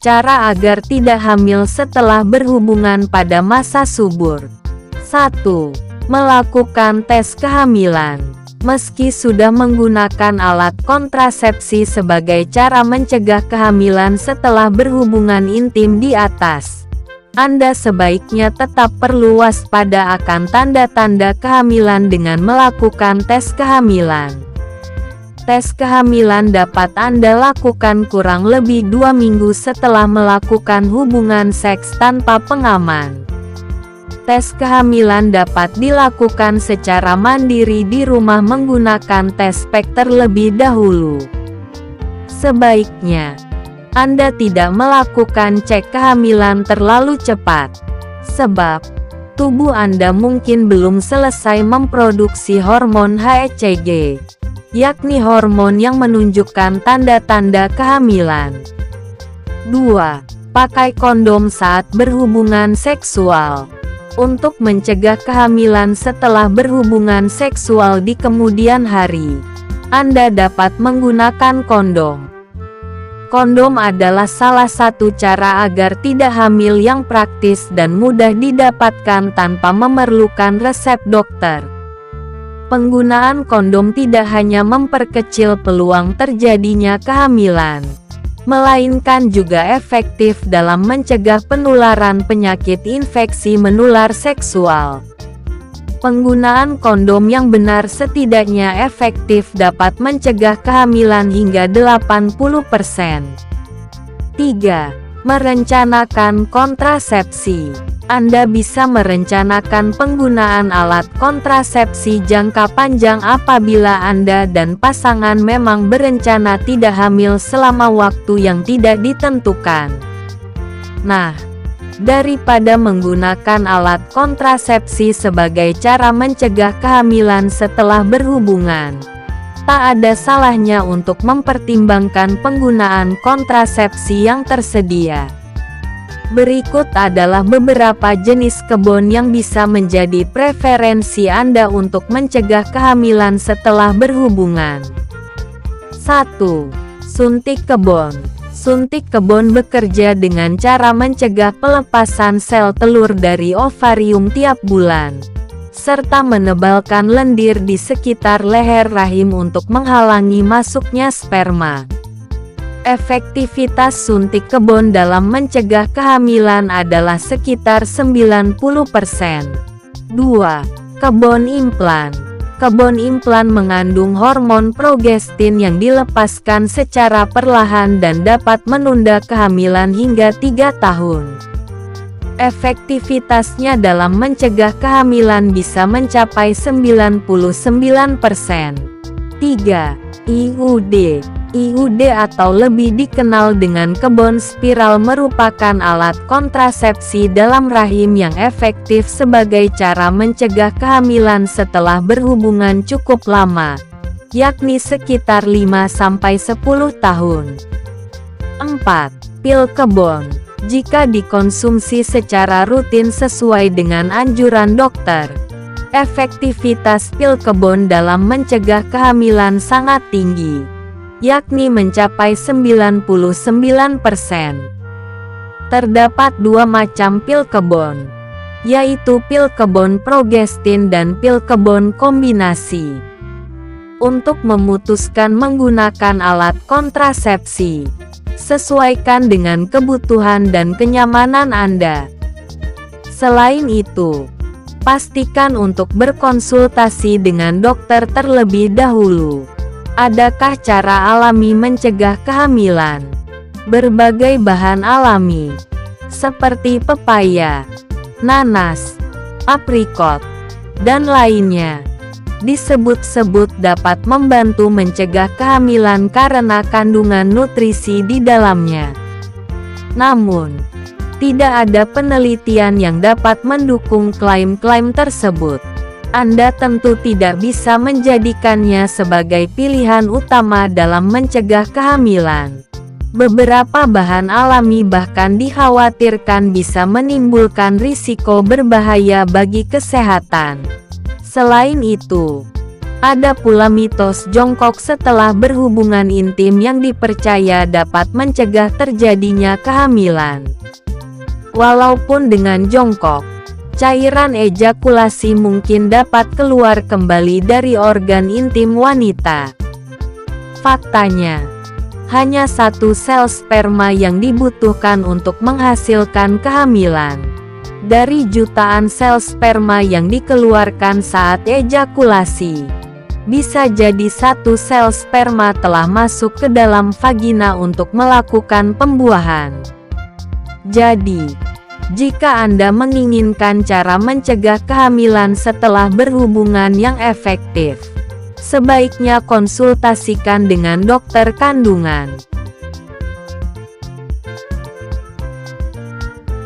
Cara agar tidak hamil setelah berhubungan pada masa subur. 1. Melakukan tes kehamilan. Meski sudah menggunakan alat kontrasepsi sebagai cara mencegah kehamilan setelah berhubungan intim di atas, Anda sebaiknya tetap perlu waspada akan tanda-tanda kehamilan dengan melakukan tes kehamilan. Tes kehamilan dapat Anda lakukan kurang lebih 2 minggu setelah melakukan hubungan seks tanpa pengaman. Tes kehamilan dapat dilakukan secara mandiri di rumah menggunakan tes spekter terlebih dahulu. Sebaiknya, Anda tidak melakukan cek kehamilan terlalu cepat, sebab tubuh Anda mungkin belum selesai memproduksi hormon HCG, yakni hormon yang menunjukkan tanda-tanda kehamilan. 2. Pakai kondom saat berhubungan seksual. Untuk mencegah kehamilan setelah berhubungan seksual di kemudian hari, Anda dapat menggunakan kondom. Kondom adalah salah satu cara agar tidak hamil yang praktis dan mudah didapatkan tanpa memerlukan resep dokter. Penggunaan kondom tidak hanya memperkecil peluang terjadinya kehamilan, melainkan juga efektif dalam mencegah penularan penyakit infeksi menular seksual. Penggunaan kondom yang benar setidaknya efektif dapat mencegah kehamilan hingga 80%. 3. Merencanakan kontrasepsi. Anda bisa merencanakan penggunaan alat kontrasepsi jangka panjang apabila Anda dan pasangan memang berencana tidak hamil selama waktu yang tidak ditentukan. Nah, daripada menggunakan alat kontrasepsi sebagai cara mencegah kehamilan setelah berhubungan, tak ada salahnya untuk mempertimbangkan penggunaan kontrasepsi yang tersedia. Berikut adalah beberapa jenis kebon yang bisa menjadi preferensi Anda untuk mencegah kehamilan setelah berhubungan. 1. Suntik kebon. Suntik kebon bekerja dengan cara mencegah pelepasan sel telur dari ovarium tiap bulan, serta menebalkan lendir di sekitar leher rahim untuk menghalangi masuknya sperma. Efektivitas suntik kebon dalam mencegah kehamilan adalah sekitar 90%. 2. Kebon implan. Kebon implan mengandung hormon progestin yang dilepaskan secara perlahan dan dapat menunda kehamilan hingga 3 tahun. Efektivitasnya dalam mencegah kehamilan bisa mencapai 99%. 3. IUD. IUD atau lebih dikenal dengan kebon spiral merupakan alat kontrasepsi dalam rahim yang efektif sebagai cara mencegah kehamilan setelah berhubungan cukup lama, yakni sekitar 5–10 tahun. 4. Pil kebon. Jika dikonsumsi secara rutin sesuai dengan anjuran dokter, efektivitas pil kebon dalam mencegah kehamilan sangat tinggi, yakni mencapai 99%. Terdapat 2 macam pil kebon, yaitu pil kebon progestin dan pil kebon kombinasi. Untuk memutuskan menggunakan alat kontrasepsi, sesuaikan dengan kebutuhan dan kenyamanan Anda. Selain itu, pastikan untuk berkonsultasi dengan dokter terlebih dahulu. Adakah cara alami mencegah kehamilan? Berbagai bahan alami, seperti pepaya, nanas, aprikot, dan lainnya, disebut-sebut dapat membantu mencegah kehamilan karena kandungan nutrisi di dalamnya. Namun, tidak ada penelitian yang dapat mendukung klaim-klaim tersebut. Anda tentu tidak bisa menjadikannya sebagai pilihan utama dalam mencegah kehamilan. Beberapa bahan alami bahkan dikhawatirkan bisa menimbulkan risiko berbahaya bagi kesehatan. Selain itu, Ada pula mitos jongkok setelah berhubungan intim yang dipercaya dapat mencegah terjadinya kehamilan. Walaupun dengan jongkok, cairan ejakulasi mungkin dapat keluar kembali dari organ intim wanita. Faktanya, hanya satu sel sperma yang dibutuhkan untuk menghasilkan kehamilan. Dari jutaan sel sperma yang dikeluarkan saat ejakulasi, bisa jadi satu sel sperma telah masuk ke dalam vagina untuk melakukan pembuahan. Jadi, jika Anda menginginkan cara mencegah kehamilan setelah berhubungan yang efektif, sebaiknya konsultasikan dengan dokter kandungan.